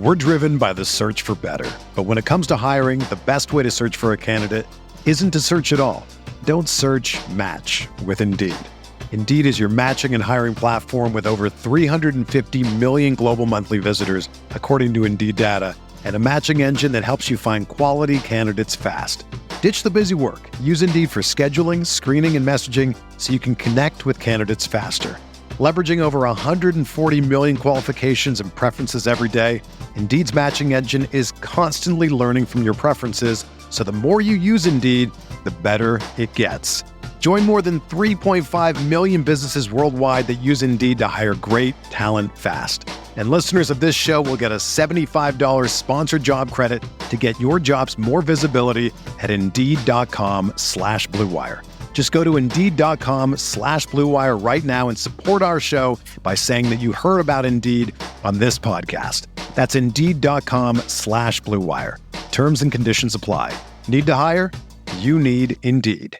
We're driven by the search for better. But when it comes to hiring, the best way to search for a candidate isn't to search at all. Don't search, match with Indeed. Indeed is your matching and hiring platform with over 350 million global monthly visitors, according to Indeed data, and a matching engine that helps you find quality candidates fast. Ditch the busy work. Use Indeed for scheduling, screening, and messaging so you can connect with candidates faster. Leveraging over 140 million qualifications and preferences every day, Indeed's matching engine is constantly learning from your preferences, so the more you use Indeed, the better it gets. Join more than 3.5 million businesses worldwide that use Indeed to hire great talent fast. And listeners of this show will get a $75 sponsored job credit to get your jobs more visibility at Indeed.com/Blue Wire. Just go to Indeed.com/Blue Wire right now and support our show by saying that you heard about Indeed on this podcast. That's Indeed.com/Blue Wire. Terms and conditions apply. Need to hire? You need Indeed.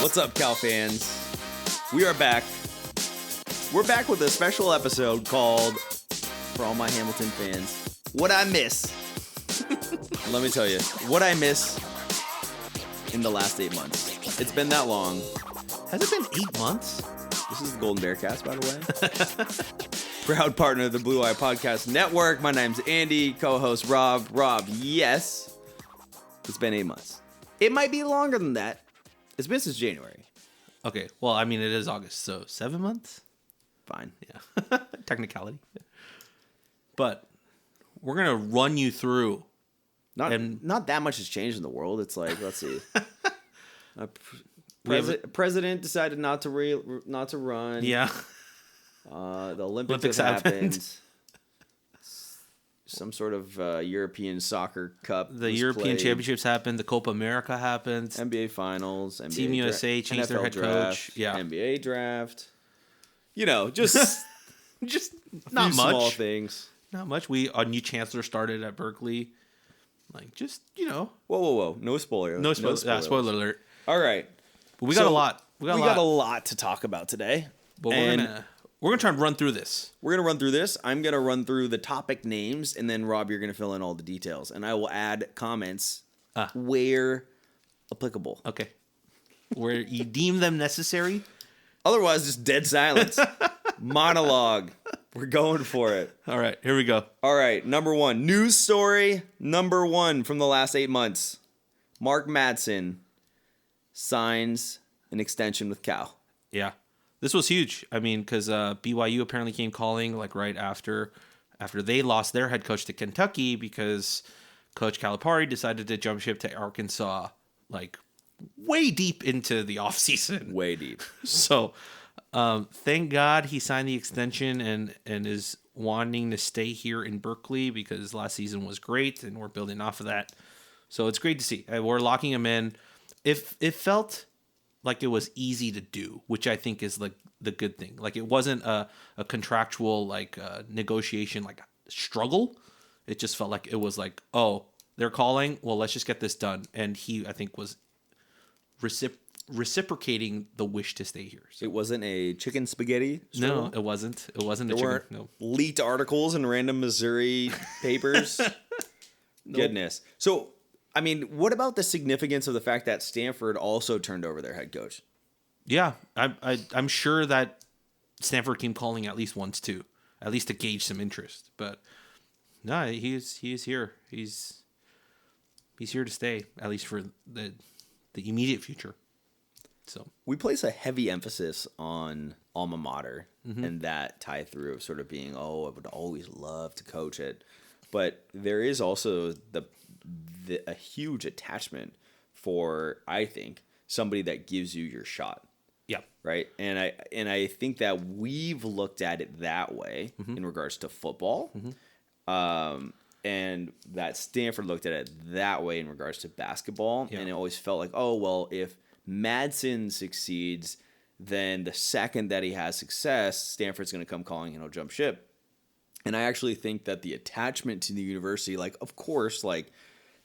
What's up, Cal fans? We are back. We're back with a special episode called, for all my Hamilton fans, What I Miss. Let me tell you, what I miss in the last 8 months. It's been that long. Has it been 8 months? This is the Golden Bearcast, by the way. Proud partner of the Blue Wire Podcast Network. My name's Andy, co-host Rob. Rob, yes, it's been 8 months. It might be longer than that. It's been since January. Okay, well, I mean, it is August, so 7 months? Fine. Yeah. Technicality. But we're going to run you through. Not that much has changed in the world. It's like, let's see. President decided not to run. Yeah. The Olympics happened. Some sort of European Soccer Cup. The European Championships happened. The Copa America happened. NBA Finals. NBA Team USA changed their head coach. Yeah. NBA draft. You know, just not much. Small things. Not much. A new chancellor started at Berkeley. Like, just, you know. Whoa. No spoiler. No spoiler. Spoiler alert. All right. But we got a lot. We got a lot to talk about today. But we're going to try and run through this. We're going to run through this. I'm going to run through the topic names, and then, Rob, you're going to fill in all the details. And I will add comments where applicable. Okay. Where you deem them necessary. Otherwise, just dead silence. Monologue. We're going for it. All right, here we go. All right, number one. News story number one from the last 8 months. Mark Madsen signs an extension with Cal. Yeah. This was huge. I mean, because BYU apparently came calling like right after they lost their head coach to Kentucky because Coach Calipari decided to jump ship to Arkansas like way deep into the offseason. Way deep. So thank God he signed the extension and is wanting to stay here in Berkeley because last season was great and we're building off of that. So it's great to see. We're locking him in. If it felt like it was easy to do, which I think is like the good thing. Like it wasn't a contractual like negotiation like struggle. It just felt like it was like, oh, they're calling. Well, let's just get this done. And he, I think, was reciprocating the wish to stay here. So. It wasn't a chicken spaghetti struggle? No, it wasn't. It wasn't there a chicken. Weren't no. Leaked articles in random Missouri papers. Nope. Goodness. So, I mean, what about the significance of the fact that Stanford also turned over their head coach? Yeah, I'm sure that Stanford came calling at least once too, at least to gauge some interest. But no, he is here. He's here to stay, at least for the immediate future. So we place a heavy emphasis on alma mater and that tie through of sort of being, I would always love to coach it. But there is also a huge attachment for, I think, somebody that gives you your shot. Yeah. Right. And I think that we've looked at it that way in regards to football. And that Stanford looked at it that way in regards to basketball. Yeah. And it always felt like, if Madsen succeeds, then the second that he has success, Stanford's going to come calling and he'll jump ship. And I actually think that the attachment to the university, like, of course, like,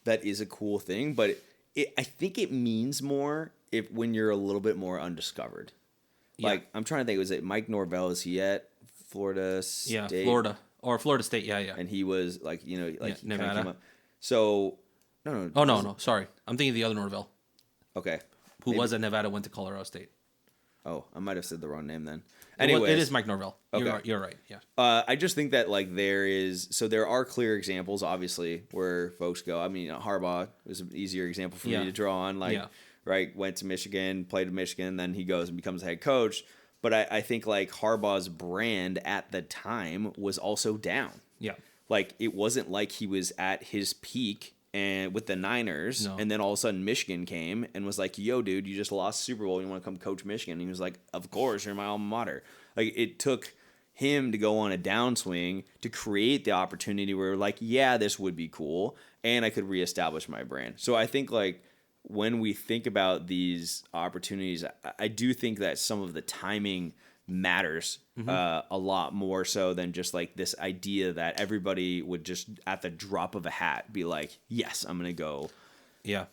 that is a cool thing, but I think it means more when you're a little bit more undiscovered. Yeah. Like, I'm trying to think, was it Mike Norvell? Is he at Florida State? Yeah, Florida State. Yeah. And he was like, you know, like Yeah, he kinda Nevada. came up. So, no. Oh no, sorry, I'm thinking of the other Norvell, Okay. who Maybe- was at Nevada, went to Colorado State. Oh, I might have said the wrong name then. It Anyway, is Mike Norvell. Okay. You're right. Yeah. I just think that like there are clear examples, obviously, where folks go. I mean, Harbaugh was an easier example for me to draw on. Like, right, went to Michigan, played at Michigan, then he goes and becomes a head coach. But I think like Harbaugh's brand at the time was also down. Yeah. Like it wasn't like he was at his peak and with the Niners, and then all of a sudden Michigan came and was like, "Yo, dude, you just lost Super Bowl. You want to come coach Michigan?" And he was like, "Of course, you're my alma mater." Like it took him to go on a downswing to create the opportunity where like, yeah, this would be cool, and I could reestablish my brand. So I think like when we think about these opportunities, I do think that some of the timing matters a lot more so than just like this idea that everybody would just at the drop of a hat be like, yes, I'm gonna go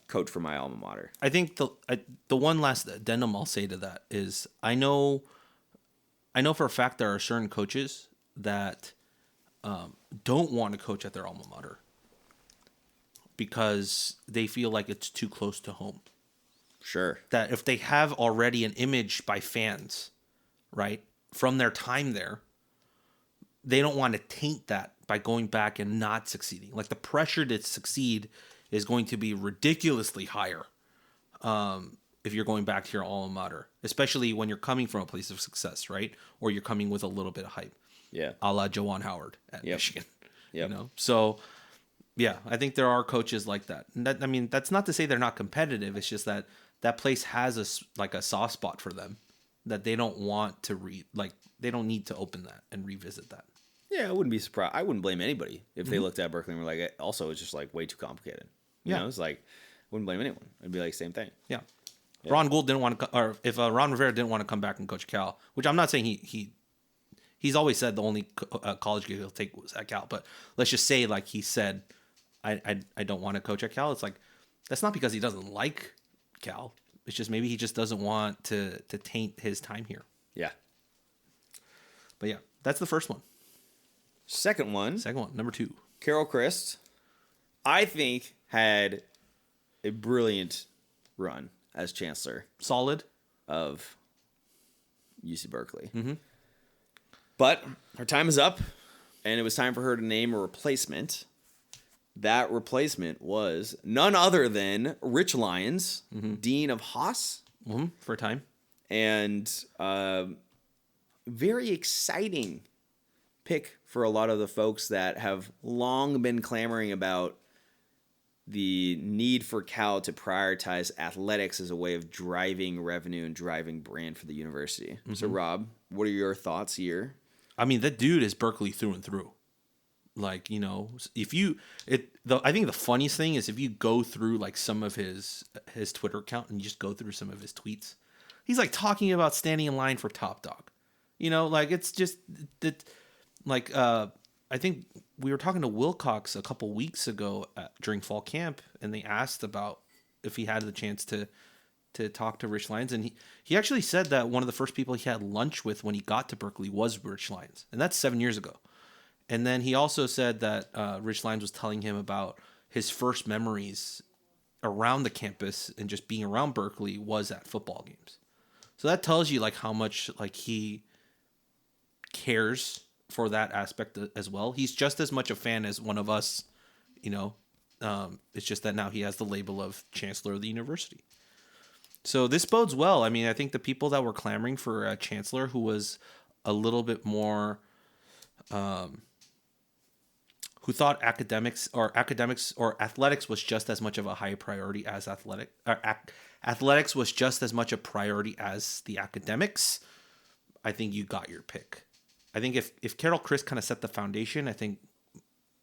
coach for my alma mater. I think the one last addendum I'll say to that is I know for a fact there are certain coaches that don't want to coach at their alma mater because they feel like it's too close to home. Sure. That if they have already an image by fans, right, from their time there, they don't want to taint that by going back and not succeeding. Like the pressure to succeed is going to be ridiculously higher if you're going back to your alma mater, especially when you're coming from a place of success, right? Or you're coming with a little bit of hype. Yeah. A la Juwan Howard at Michigan. Yep. You know? So, yeah, I think there are coaches like that. And that, I mean, that's not to say they're not competitive. It's just that that place has a soft spot for them that they don't want to they don't need to open that and revisit that. Yeah, I wouldn't be surprised. I wouldn't blame anybody if they looked at Berkeley and were like, also, it's just like way too complicated. You know, it's like, wouldn't blame anyone. It'd be like same thing. Yeah. Ron Gould didn't want to, or if Ron Rivera didn't want to come back and coach Cal, which I'm not saying he's always said the only college gig he'll take was at Cal, but let's just say like he said, I don't want to coach at Cal. It's like, that's not because he doesn't like Cal. It's just maybe he just doesn't want to taint his time here. Yeah. But yeah, that's the first one. Second one, number 2. Carol Christ, I think had a brilliant run as chancellor Solid. of UC Berkeley. Mm-hmm. But her time is up, and it was time for her to name a replacement. That replacement was none other than Rich Lyons, Dean of Haas. Mm-hmm. For a time. And very exciting pick for a lot of the folks that have long been clamoring about the need for Cal to prioritize athletics as a way of driving revenue and driving brand for the university. Mm-hmm. So, Rob, what are your thoughts here? I mean, that dude is Berkeley through and through. Like, you know, I think the funniest thing is if you go through like some of his Twitter account and you just go through some of his tweets, he's like talking about standing in line for Top Dog. You know, like it's just that. Like, I think we were talking to Wilcox a couple weeks ago during fall camp, and they asked about if he had the chance to talk to Rich Lyons, and he actually said that one of the first people he had lunch with when he got to Berkeley was Rich Lyons, and that's 7 years ago. And then he also said that Rich Lyons was telling him about his first memories around the campus and just being around Berkeley was at football games. So that tells you like how much like he cares for that aspect as well. He's just as much a fan as one of us, you know. It's just that now he has the label of Chancellor of the university. So this bodes well. I mean, I think the people that were clamoring for a Chancellor who was a little bit more, who thought academics or athletics was just as much of a high priority as athletics was just as much a priority as the academics, I think you got your pick. I think if Carol Christ kind of set the foundation, I think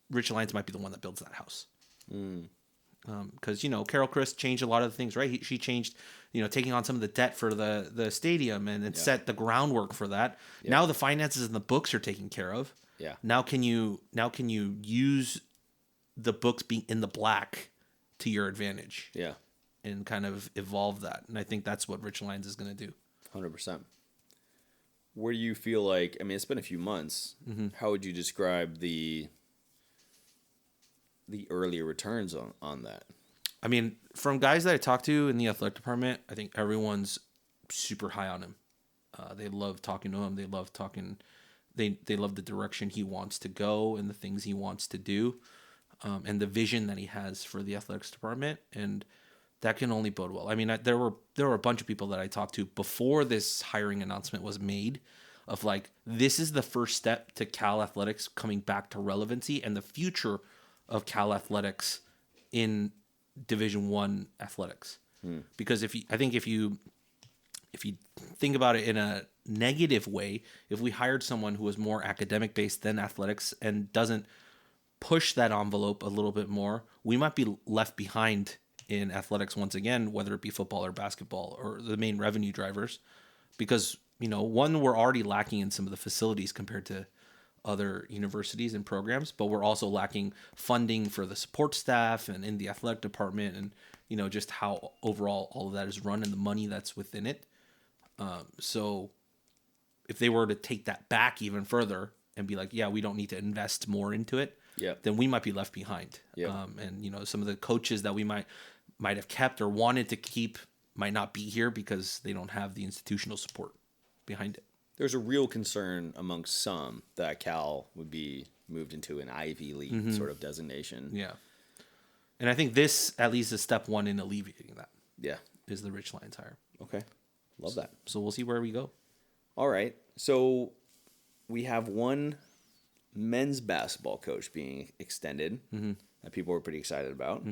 Rich Lyons might be the one that builds that house. Because Carol Chris changed a lot of the things, right? She changed, taking on some of the debt for the stadium and it set the groundwork for that. Yeah. Now the finances and the books are taken care of. Yeah. Now can you use the books being in the black to your advantage? Yeah. And kind of evolve that. And I think that's what Rich Lions is going to do. 100%. Where do you feel like, I mean, it's been a few months. Mm-hmm. How would you describe the earlier returns on that? I mean, from guys that I talked to in the athletic department, I think everyone's super high on him. They love talking to him. They love talking. They love the direction he wants to go and the things he wants to do, and the vision that he has for the athletics department. And that can only bode well. I mean, there were a bunch of people that I talked to before this hiring announcement was made, of like, this is the first step to Cal athletics coming back to relevancy and the future of Cal athletics in Division I athletics. Because if you think about it in a negative way, if we hired someone who was more academic based than athletics and doesn't push that envelope a little bit more, we might be left behind in athletics once again, whether it be football or basketball or the main revenue drivers, because one, we're already lacking in some of the facilities compared to other universities and programs, but we're also lacking funding for the support staff and in the athletic department, and just how overall all of that is run and the money that's within it. So if they were to take that back even further and be like, yeah, we don't need to invest more into it, then we might be left behind. And some of the coaches that we might have kept or wanted to keep might not be here because they don't have the institutional support behind it. There's a real concern amongst some that Cal would be moved into an Ivy League sort of designation. Yeah. And I think this at least is step one in alleviating that. Yeah. Is the Rich Lions hire. Okay. Love that. So we'll see where we go. All right. So we have one men's basketball coach being extended that people were pretty excited about.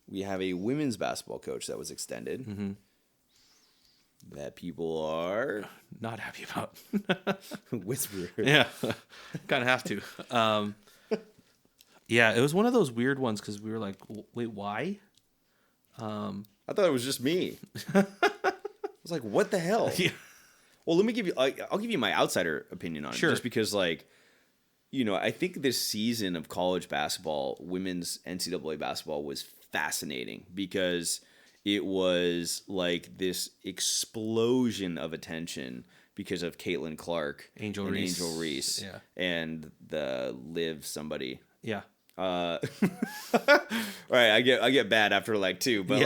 We have a women's basketball coach that was extended that people are not happy about. Whisper. Yeah, kind of have to. Yeah, it was one of those weird ones because we were like, wait, why? I thought it was just me. I was like, what the hell? Yeah. Well, let me give you, I'll give you my outsider opinion on it. Just because, I think this season of college basketball, women's NCAA basketball, was fascinating because it was like this explosion of attention because of Caitlin Clark, Angel Reese, and the Liv somebody. Yeah. Right, I get bad after like two, but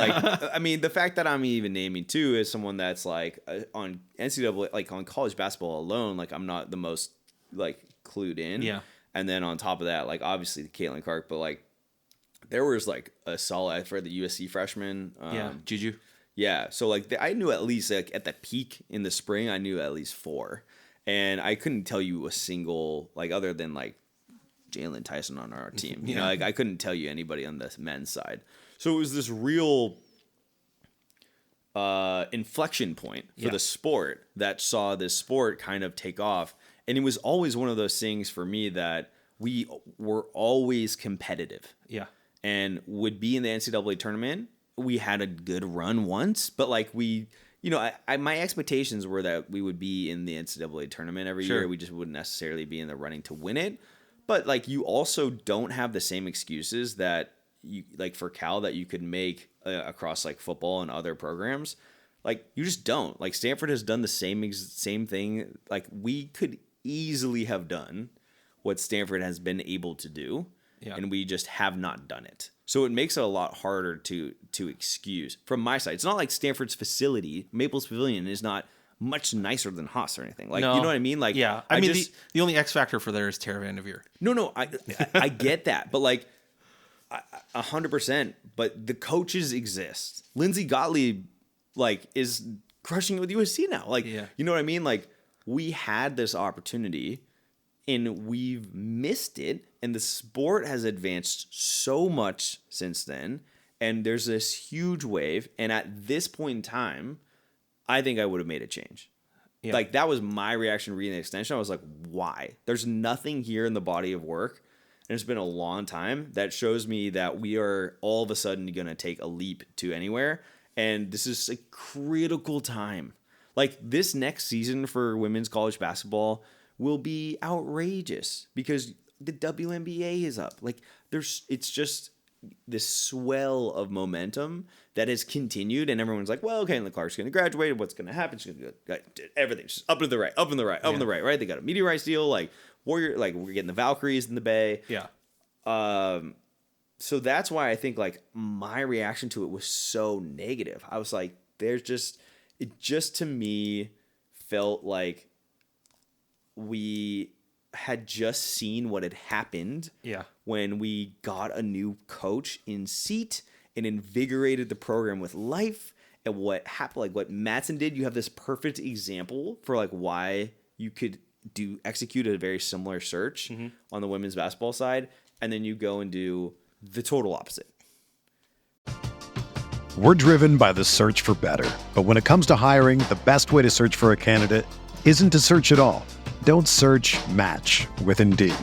I mean, the fact that I'm even naming two is someone that's like on NCAA, like on college basketball alone, like I'm not the most clued in. Yeah. And then on top of that, like obviously Caitlin Clark, but there was a solid for the USC freshman. Juju. Yeah. So I knew at least at the peak in the spring, I knew at least four, and I couldn't tell you a single other than Jalen Tyson on our team. You know, I couldn't tell you anybody on the men's side. So it was this real inflection point for the sport that saw this sport kind of take off. And it was always one of those things for me that we were always competitive. Yeah. And would be in the NCAA tournament. We had a good run once, but my expectations were that we would be in the NCAA tournament every year. We just wouldn't necessarily be in the running to win it. But you also don't have the same excuses that you for Cal that you could make across football and other programs. You just don't. Stanford has done the same thing. We could easily have done what Stanford has been able to do, and we just have not done it. So it makes it a lot harder to excuse from my side. It's not like Stanford's facility, Maples Pavilion, is not much nicer than Haas or anything. No. You know what I mean? I mean, the only X factor for there is Tara Vanderveer. No, I get that, but 100%. But the coaches exist. Lindsey Gottlieb is crushing it with USC now. You know what I mean? We had this opportunity, and we've missed it. And the sport has advanced so much since then, and there's this huge wave. And at this point in time, I think I would have made a change. Yeah. That was my reaction reading the extension. I was like, why? There's nothing here in the body of work and it's been a long time, that shows me that we are all of a sudden going to take a leap to anywhere. And this is a critical time. Like, this next season for women's college basketball will be outrageous because the WNBA is up. Like, it's just this swell of momentum that has continued, and everyone's like, well, okay, and Clark's going to graduate. What's going to happen? She's going to everything's just up and to the right, up and the right, up and the right, right? They got a media rights deal, like Warrior, like we're getting the Valkyries in the Bay. Yeah. So that's why I think like my reaction to it was so negative. I was like, it just to me felt like we had just seen what had happened when we got a new coach in seat and invigorated the program with life. And what happened, like what Mattson did, you have this perfect example for like why you could execute a very similar search on the women's basketball side. And then you go and do the total opposite. We're driven by the search for better. But when it comes to hiring, the best way to search for a candidate isn't to search at all. Don't search, match with Indeed.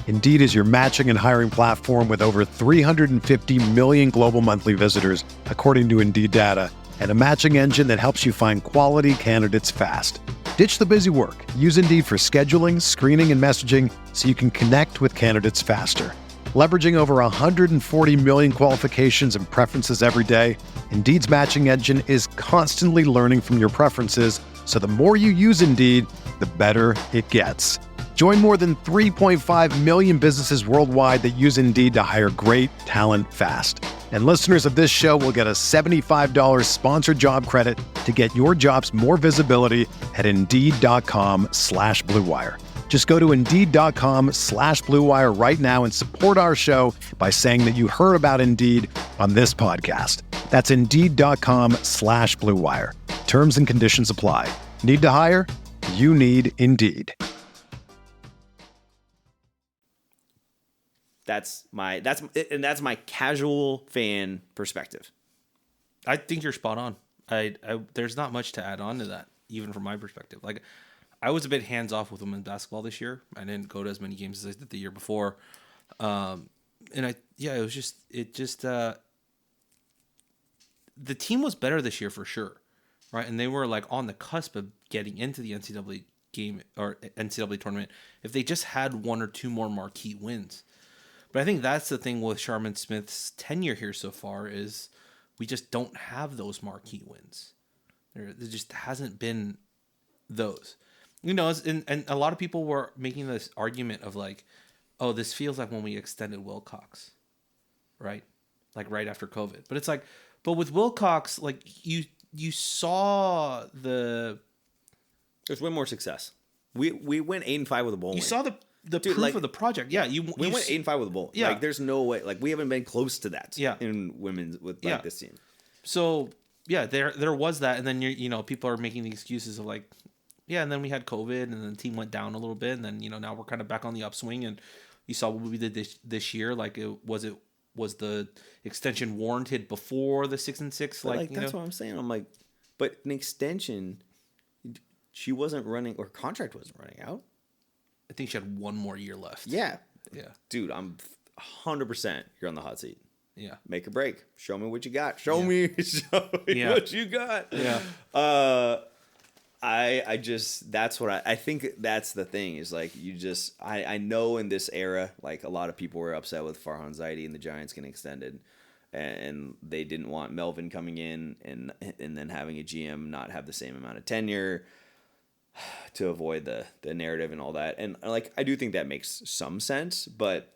Indeed is your matching and hiring platform with over 350 million global monthly visitors, according to Indeed data, and a matching engine that helps you find quality candidates fast. Ditch the busy work. Use Indeed for scheduling, screening, and messaging so you can connect with candidates faster. Leveraging over 140 million qualifications and preferences every day, Indeed's matching engine is constantly learning from your preferences, so the more you use Indeed, the better it gets. Join more than 3.5 million businesses worldwide that use Indeed to hire great talent fast. And listeners of this show will get a $75 sponsored job credit to get your jobs more visibility at Indeed.com/Blue Wire. Just go to Indeed.com/Blue Wire right now and support our show by saying that you heard about Indeed on this podcast. That's Indeed.com/Blue Wire. Terms and conditions apply. Need to hire? You need Indeed. That's my casual fan perspective. I think you're spot on. There's not much to add on to that, even from my perspective. Like, I was a bit hands off with women's basketball this year. I didn't go to as many games as I did the year before. The team was better this year for sure, right? And they were like on the cusp of getting into the NCAA game or NCAA tournament if they just had one or two more marquee wins. But I think that's the thing with Sharman Smith's tenure here so far is we just don't have those marquee wins. There just hasn't been those. You know, and a lot of people were making this argument of like, oh, this feels like when we extended Wilcox, right? Like right after COVID. But it's like, but with Wilcox, like you saw there's way more success. We went 8-5 with a bowl. You saw the Dude, proof like, of the project. Yeah, we went 8-5 with a bowl. Yeah, like there's no way. Like we haven't been close to that. Yeah. In women's with like this team. So yeah, there was that, and then people are making the excuses of like, yeah, and then we had COVID, and then the team went down a little bit, and then now we're kind of back on the upswing, and you saw what we did this year. Like was the extension warranted before the 6-6? Like that's what I'm saying. I'm like, but an extension, she wasn't running, or contract wasn't running out. I think she had one more year left. Yeah. Yeah. Dude, I'm 100% you're on the hot seat. Yeah. Make or break. Show me what you got. Show me what you got. Yeah. I just, that's what I think that's the thing is like, I know in this era, like a lot of people were upset with Farhan Zaidi and the Giants getting extended, and they didn't want Melvin coming in and then having a GM not have the same amount of tenure to avoid the narrative and all that. And like, I do think that makes some sense, but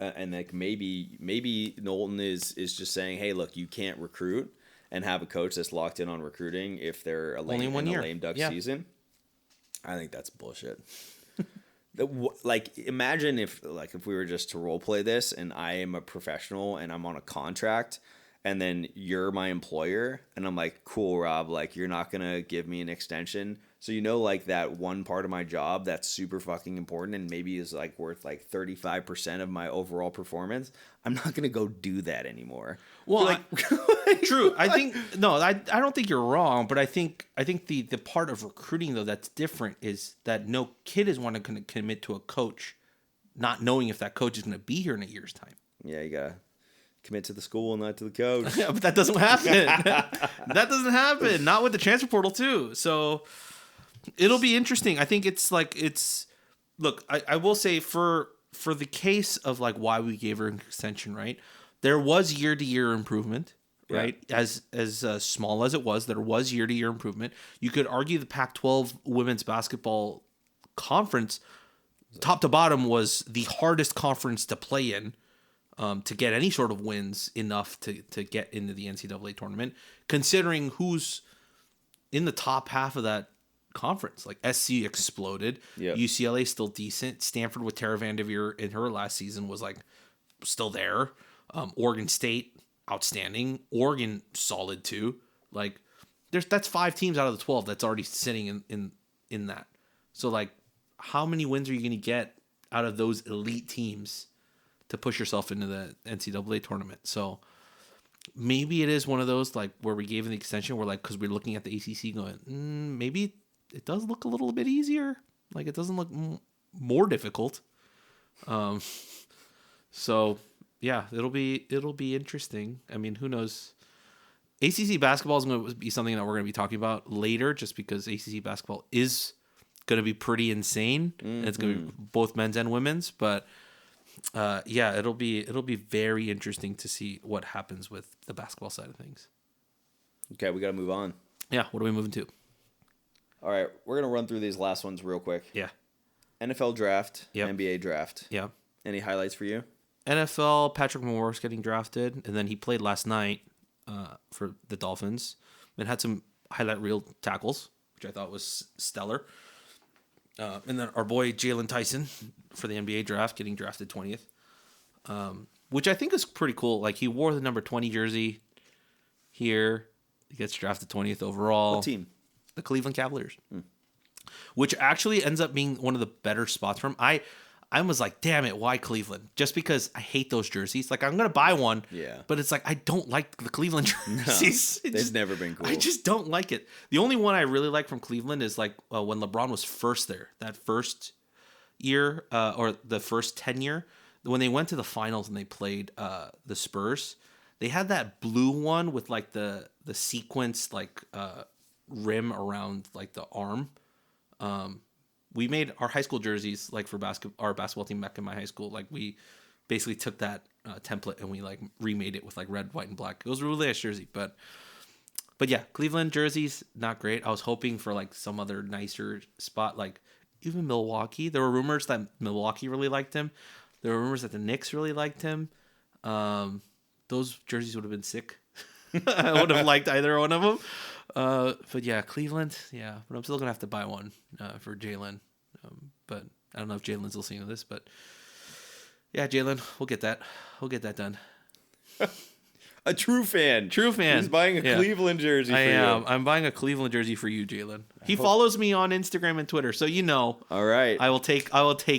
and like maybe Knowlton is just saying, hey, look, you can't recruit and have a coach that's locked in on recruiting if they're a lame duck season. I think that's bullshit. Like, imagine if we were just to role play this and I am a professional and I'm on a contract and then you're my employer and I'm like, cool, Rob, like you're not going to give me an extension. So, like that one part of my job that's super fucking important and maybe is like worth like 35% of my overall performance. I'm not going to go do that anymore. Well, true. I think, I don't think you're wrong, but I think the part of recruiting though that's different is that no kid is want to commit to a coach not knowing if that coach is going to be here in a year's time. Yeah, you gotta commit to the school, not to the coach. Yeah, but that doesn't happen. That doesn't happen. Not with the transfer portal too. So it'll be interesting. I think look, I will say for the case of like why we gave her an extension, right? There was year-to-year improvement, right? Yeah. As small as it was, there was year-to-year improvement. You could argue the Pac-12 women's basketball conference, top to bottom, was the hardest conference to play in, to get any sort of wins enough to get into the NCAA tournament, considering who's in the top half of that conference. Like SC exploded. Yep. UCLA still decent. Stanford with Tara Vanderveer in her last season was like still there. Oregon State, outstanding. Oregon, solid too. Like that's 5 teams out of the 12 that's already sitting in that. So like, how many wins are you going to get out of those elite teams to push yourself into the NCAA tournament? So maybe it is one of those like where we gave an extension. We're like, because we're looking at the ACC going, maybe it does look a little bit easier. Like it doesn't look more difficult. So yeah, it'll be interesting. I mean, who knows? ACC basketball is going to be something that we're going to be talking about later, just because ACC basketball is going to be pretty insane. And it's going to be both men's and women's, but yeah, it'll be very interesting to see what happens with the basketball side of things. Okay, we got to move on. Yeah, what are we moving to? All right, we're going to run through these last ones real quick. Yeah. NFL draft, yep. NBA draft. Yeah. Any highlights for you? NFL, Patrick Mahomes getting drafted, and then he played last night for the Dolphins and had some highlight reel tackles, which I thought was stellar. And then our boy Jalen Tyson for the NBA draft, getting drafted 20th, which I think is pretty cool. Like, he wore the number 20 jersey here. He gets drafted 20th overall. What team? The Cleveland Cavaliers, which actually ends up being one of the better spots for him. I was like, damn it, why Cleveland? Just because I hate those jerseys. Like, I'm going to buy one, but it's like, I don't like the Cleveland jerseys. No, they've never been cool. I just don't like it. The only one I really like from Cleveland is like when LeBron was first there, that first year, or the first tenure, when they went to the finals and they played the Spurs. They had that blue one with like the sequence, like rim around like the arm. We made our high school jerseys, like for our basketball team back in my high school. Like, we basically took that template and we like remade it with like red, white, and black. It was a really nice jersey, but yeah, Cleveland jerseys, not great. I was hoping for like some other nicer spot, like even Milwaukee. There were rumors that Milwaukee really liked him. There were rumors that the Knicks really liked him. Those jerseys would have been sick. I would have liked either one of them. But yeah, Cleveland, yeah. But I'm still going to have to buy one for Jalen. But I don't know if Jalen's listening to this, but yeah, Jalen, we'll get that. We'll get that done. A true fan. True fan. He's buying a Cleveland jersey for you. I'm buying a Cleveland jersey for you, Jalen. He follows me on Instagram and Twitter, so you know. All right. I will take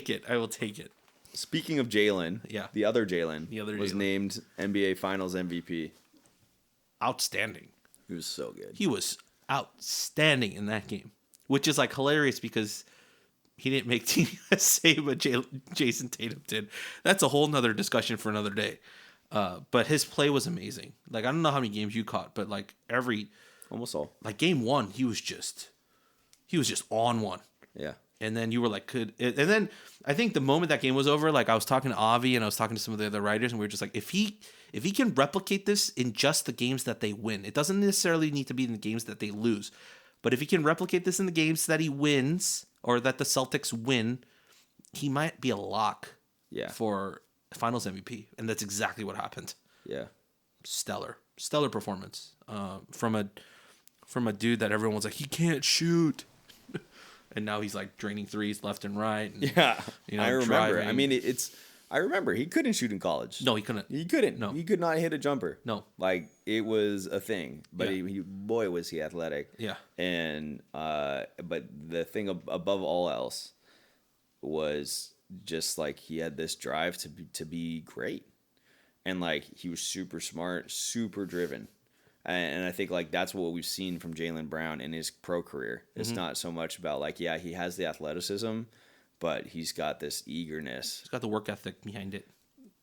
it. Speaking of Jalen, the other Jalen was named NBA Finals MVP. Outstanding. He was so good. He was outstanding in that game, which is like hilarious because he didn't make Team USA, but Jason Tatum did. That's a whole nother discussion for another day. But his play was amazing. Like, I don't know how many games you caught, but like almost all. Like game 1, he was just on one. Yeah. And then you were like, and then I think the moment that game was over, like I was talking to Avi and I was talking to some of the other writers, and we were just like, if he can replicate this in just the games that they win, it doesn't necessarily need to be in the games that they lose, but if he can replicate this in the games that he wins or that the Celtics win, he might be a lock for Finals MVP. And that's exactly what happened. Yeah. Stellar performance from a dude that everyone was like, he can't shoot. And now he's like draining threes left and right. And, yeah, I remember. driving. I mean, I remember he couldn't shoot in college. No, he couldn't. He couldn't. No, he could not hit a jumper. No, like it was a thing. But boy, was he athletic. Yeah. And but the thing above all else was just like he had this drive to be great, and like he was super smart, super driven. And I think like that's what we've seen from Jaylen Brown in his pro career. It's not so much about like, he has the athleticism, but he's got this eagerness He's got the work ethic behind it.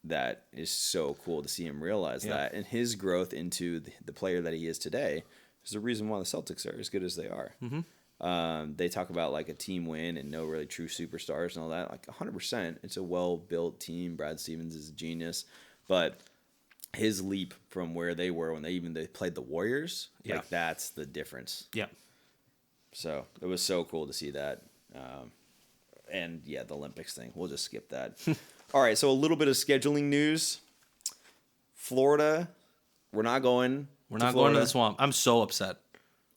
that is so cool to see him realize that. And his growth into the player that he is today is the reason why the Celtics are as good as they are. They talk about like a team win and no really true superstars and all that. Like 100%, it's a well-built team. Brad Stevens is a genius. But his leap from where they were when they played the Warriors, like that's the difference. Yeah. So it was so cool to see that. And yeah, the Olympics thing. We'll just skip that. All right, so a little bit of scheduling news. Florida, we're not going. We're not going to the Swamp. I'm so upset.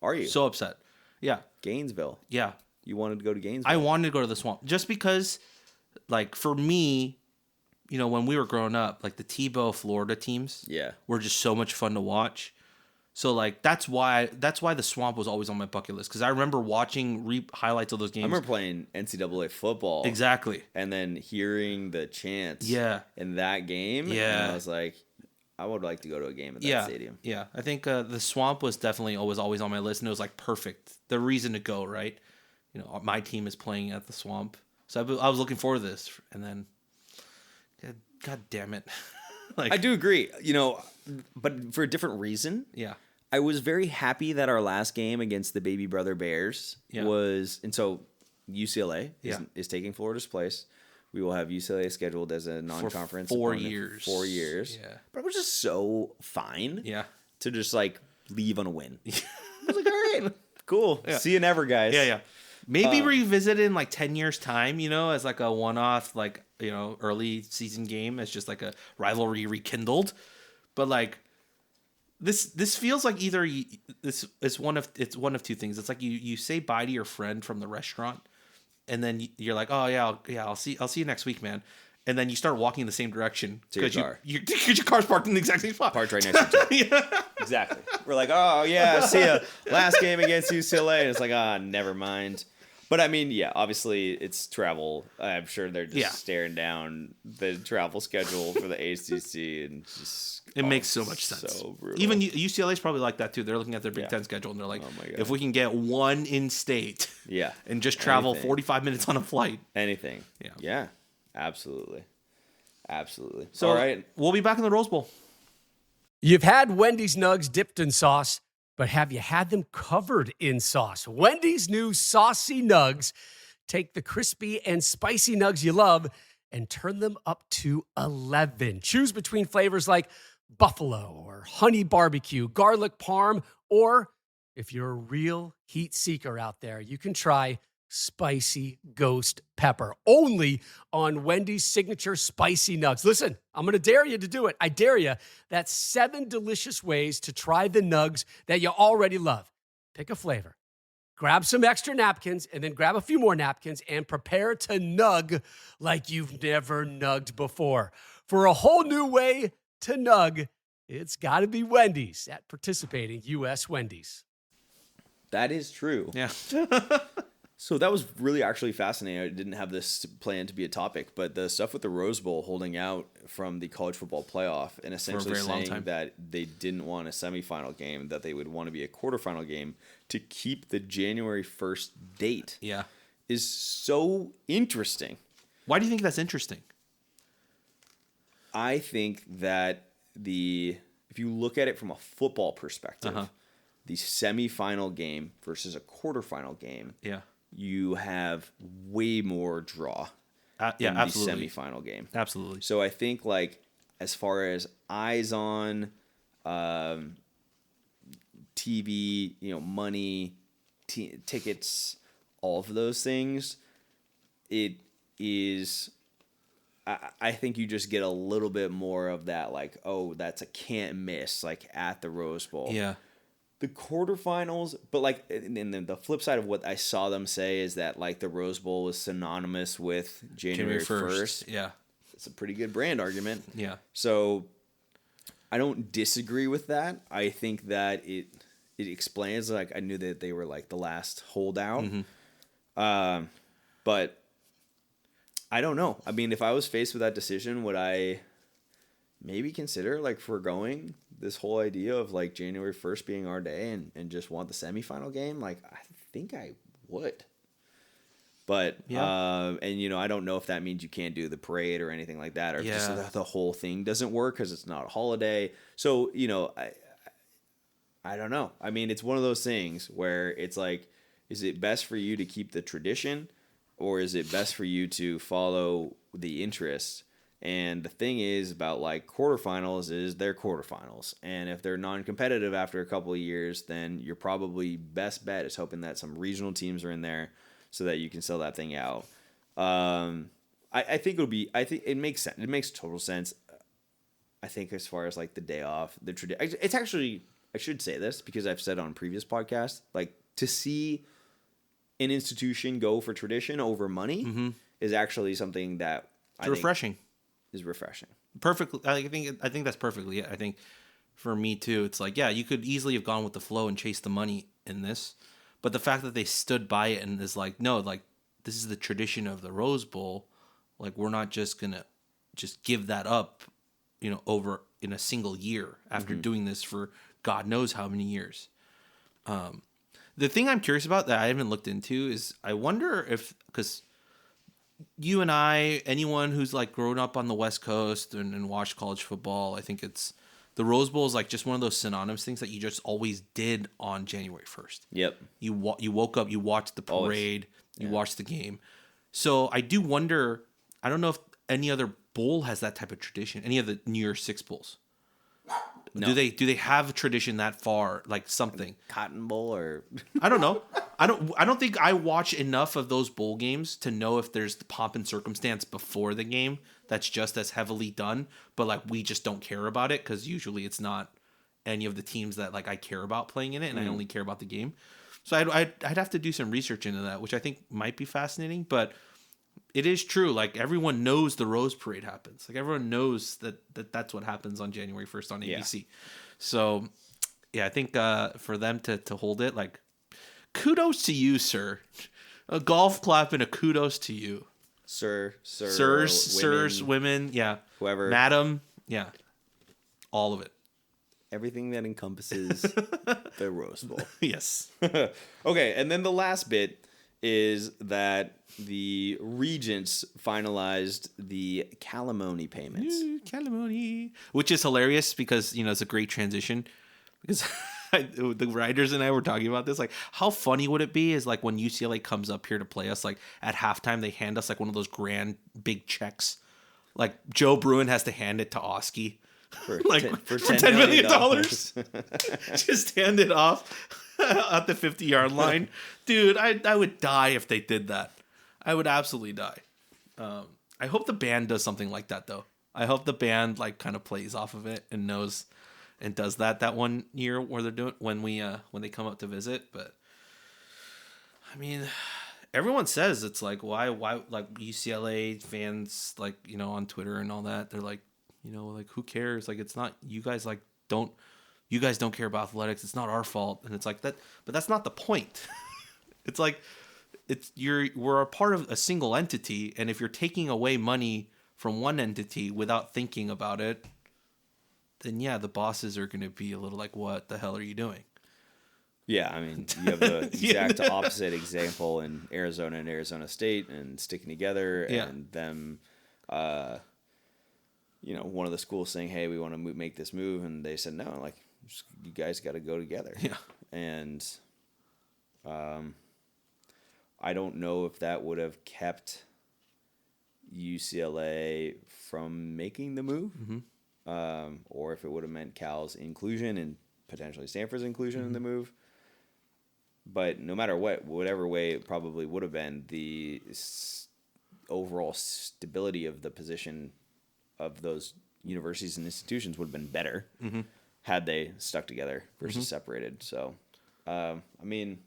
Are you? So upset. Yeah. Gainesville. Yeah. You wanted to go to Gainesville. I wanted to go to the Swamp just because, like, for me, you know, when we were growing up, like the Tebow Florida teams were just so much fun to watch. So like that's why the Swamp was always on my bucket list, because I remember watching highlights of those games. I remember playing NCAA football. Exactly. And then hearing the chants in that game. Yeah. And I was like, I would like to go to a game at that stadium. Yeah. I think the Swamp was definitely always on my list, and it was like perfect. The reason to go, right? You know, my team is playing at the Swamp. So I was looking forward to this, and then God damn it. Like, I do agree, you know, but for a different reason. Yeah. I was very happy that our last game against the baby brother Bears was, and so UCLA is taking Florida's place. We will have UCLA scheduled as a non-conference for 4 opponent years. For 4 years. Yeah. But it was just so fine. Yeah. To just like leave on a win. I was like, all right, cool. Yeah. See you never, guys. Yeah. Maybe revisit in like 10 years time, you know, as like a one-off, like, you know, early season game as just like a rivalry rekindled. But like this feels like either it's one of two things. It's like you say bye to your friend from the restaurant, and then you're like, oh yeah, I'll see you next week, man. And then you start walking in the same direction because your car's parked in the exact same spot. Parked right next to you. Yeah. Exactly. We're like, oh yeah, see ya. Last game against UCLA, and it's like, never mind. But I mean, yeah, obviously it's travel. I'm sure they're just staring down the travel schedule for the ACC, and just it makes so much sense. So brutal. Even UCLA's probably like that too. They're looking at their Big Ten schedule and they're like, oh my God, if we can get one in state, and just travel 45 minutes on a flight, anything, yeah, absolutely. So, all right, we'll be back in the Rose Bowl. You've had Wendy's nugs dipped in sauce, but have you had them covered in sauce? Wendy's new saucy nugs take the crispy and spicy nugs you love and turn them up to 11. Choose between flavors like buffalo or honey barbecue, garlic parm, or if you're a real heat seeker out there, you can try spicy ghost pepper, only on Wendy's signature spicy nugs. Listen, I'm going to dare you to do it. I dare you. That's 7 delicious ways to try the nugs that you already love. Pick a flavor, grab some extra napkins, and then grab a few more napkins and prepare to nug like you've never nugged before. For a whole new way to nug, it's got to be Wendy's at participating U.S. Wendy's. That is true. Yeah. So that was really actually fascinating. I didn't have this planned to be a topic, but the stuff with the Rose Bowl holding out from the college football playoff and essentially saying that they didn't want a semifinal game, that they would want to be a quarterfinal game to keep the January 1st date is so interesting. Why do you think that's interesting? I think that if you look at it from a football perspective, the semifinal game versus a quarterfinal game, you have way more draw in absolutely. the semifinal game. Absolutely. So I think, like, as far as eyes on TV, you know, money, tickets, all of those things, it is... I think you just get a little bit more of that, like, oh, that's a can't miss, like, at the Rose Bowl. Yeah. The quarterfinals, but like, and then the flip side of what I saw them say is that like the Rose Bowl was synonymous with January 1st. Yeah. It's a pretty good brand argument. Yeah. So I don't disagree with that. I think that it explains, like, I knew that they were like the last holdout. But I don't know. I mean, if I was faced with that decision, would I maybe consider like foregoing this whole idea of like January 1st being our day and just want the semifinal game? Like, I think I would. But Yeah. and I don't know if that means you can't do the parade or anything like that, or if just the whole thing doesn't work because it's not a holiday. So I don't know. I mean, it's one of those things where it's like, is it best for you to keep the tradition, or is it best for you to follow the interest? And the thing is about like quarterfinals is they're quarterfinals. And if they're non-competitive after a couple of years, then your probably best bet is hoping that some regional teams are in there so that you can sell that thing out. I think it makes sense. It makes total sense. I think as far as like the day off, it's actually, I should say this because I've said on previous podcasts, like to see an institution go for tradition over money is actually something that refreshing. Is refreshing. Perfectly. I think that's perfectly it. I think for me too, it's like, yeah, you could easily have gone with the flow and chased the money in this, but the fact that they stood by it and is like, no, like this is the tradition of the Rose Bowl. Like we're not just gonna just give that up, over in a single year after doing this for God knows how many years. The thing I'm curious about that I haven't looked into is I wonder if, because you and I, anyone who's like grown up on the West Coast and watched college football, I think it's the Rose Bowl is like just one of those synonymous things that you just always did on January 1st. Yep. You woke up, you watched the parade, you watched the game. So I do wonder, I don't know if any other bowl has that type of tradition, any of the New Year's Six bowls. No. Do they have a tradition that far, like something? Cotton Bowl or I don't know. I don't think I watch enough of those bowl games to know if there's the pomp and circumstance before the game that's just as heavily done, but like we just don't care about it because usually it's not any of the teams that like I care about playing in it, and I only care about the game. So I'd have to do some research into that, which I think might be fascinating, but it is true. Like everyone knows the Rose Parade happens. Like everyone knows that's what happens on January 1st on ABC. Yeah. So yeah, I think for them to hold it, like kudos to you, sir. A golf clap and a kudos to you. Sirs, women, yeah. Whoever. Madam, yeah. All of it. Everything that encompasses the Rose Bowl. Yes. Okay, and then the last bit is that the Regents finalized the calimony payments. Calimony. Which is hilarious because, it's a great transition. Because the writers and I were talking about this. Like, how funny would it be is like when UCLA comes up here to play us, like at halftime, they hand us like one of those grand big checks. Like Joe Bruin has to hand it to Oski. For $10 million. Just hand it off at the 50-yard line. Dude, I would die if they did that. I would absolutely die. I hope the band does something like that, though. I hope the band like kind of plays off of it and knows and does that one year where they're doing when they come up to visit. But I mean, everyone says it's like why like UCLA fans like on Twitter and all that, they're like, like who cares? Like it's not you guys don't care about athletics. It's not our fault. And it's like that, but that's not the point. It's like we're a part of a single entity, and if you're taking away money from one entity without thinking about it, then yeah, the bosses are going to be a little like, what the hell are you doing? Yeah, I mean, you have the exact opposite example in Arizona and Arizona State and sticking together and them one of the schools saying, hey, we want to make this move, and they said no, like you guys got to go together. Yeah. And I don't know if that would have kept UCLA from making the move, or if it would have meant Cal's inclusion and potentially Stanford's inclusion in the move. But no matter whatever way it probably would have been, the overall stability of the position of those universities and institutions would have been better had they stuck together versus separated. So, I mean,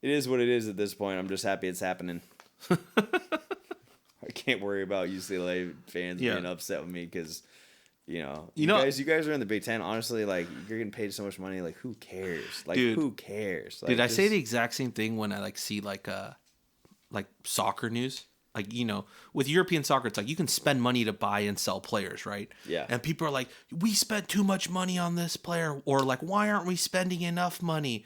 it is what it is at this point. I'm just happy it's happening. I can't worry about UCLA fans being upset with me because, you guys are in the Big Ten. Honestly, like you're getting paid so much money. Like who cares? Like dude, who cares? Like, I say the exact same thing when I like see like soccer news. Like, with European soccer, it's like you can spend money to buy and sell players, right? Yeah. And people are like, we spent too much money on this player, or like, why aren't we spending enough money?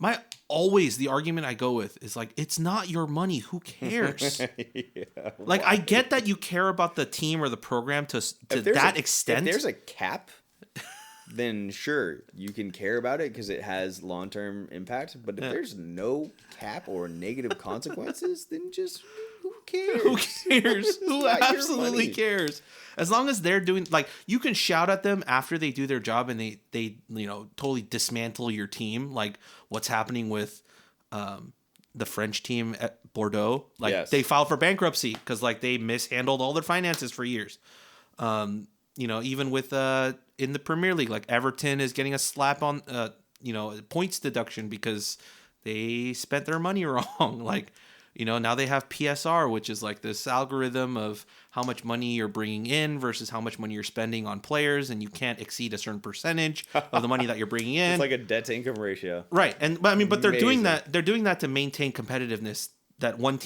the argument I go with is like, it's not your money. Who cares? Like, I get that you care about the team or the program to that extent. If there's a cap, then sure, you can care about it because it has long-term impact. But if there's no cap or negative consequences, then just who cares? Who cares? Who absolutely cares? As long as they're doing, like, you can shout at them after they do their job and they totally dismantle your team, like what's happening with the French team at Bordeaux. Like, they filed for bankruptcy because, like, they mishandled all their finances for years. Even with in the Premier League, like, Everton is getting a slap on points deduction because they spent their money wrong. Like, now they have PSR, which is like this algorithm of how much money you're bringing in versus how much money you're spending on players, and you can't exceed a certain percentage of the money that you're bringing in. It's like a debt to income ratio, right? But they're doing that. They're doing that to maintain competitiveness. That one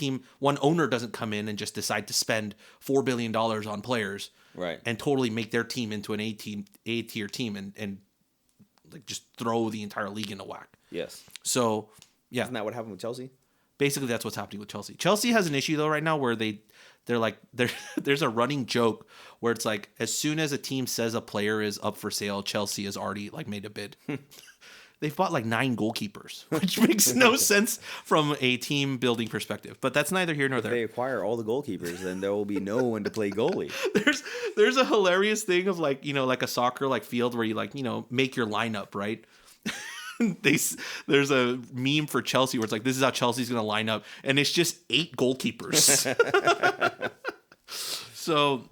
owner doesn't come in and just decide to spend $4 billion on players, right? And totally make their team into an A tier team and like just throw the entire league into whack. Yes. So yeah, isn't that what happened with Chelsea? Basically, that's what's happening with Chelsea. Chelsea has an issue though right now where there's a running joke where it's like, as soon as a team says a player is up for sale, Chelsea has already like made a bid. They've bought like 9 goalkeepers, which makes no sense from a team building perspective. But that's neither here nor there. If they acquire all the goalkeepers, then there will be no one to play goalie. There's a hilarious thing of like, like a soccer like field where you like, make your lineup, right? There's a meme for Chelsea where it's like, this is how Chelsea's going to line up, and it's just 8 goalkeepers. So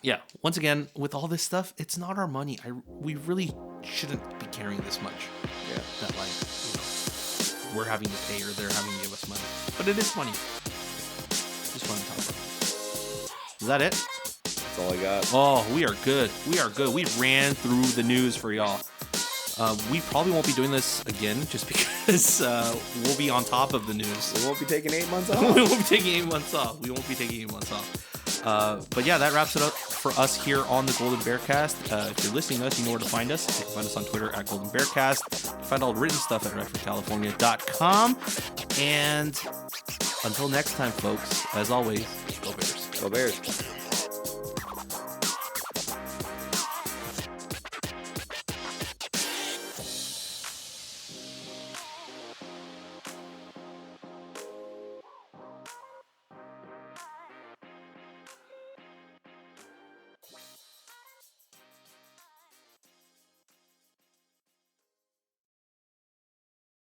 yeah, once again, with all this stuff, it's not our money. We really shouldn't be caring this much. Yeah, that like we're having to pay or they're having to give us money, but it is funny. Just want to talk about it. Is that it? That's all I got. Oh, we are good. We ran through the news for y'all. We probably won't be doing this again just because we'll be on top of the news. We won't be taking 8 months off. We won't be taking 8 months off. But yeah, that wraps it up for us here on the Golden Bearcast. If you're listening to us, you know where to find us. You can find us on Twitter at Golden Bearcast. You find all the written stuff at RedfordCalifornia.com. And until next time, folks, as always, go Bears. Go Bears.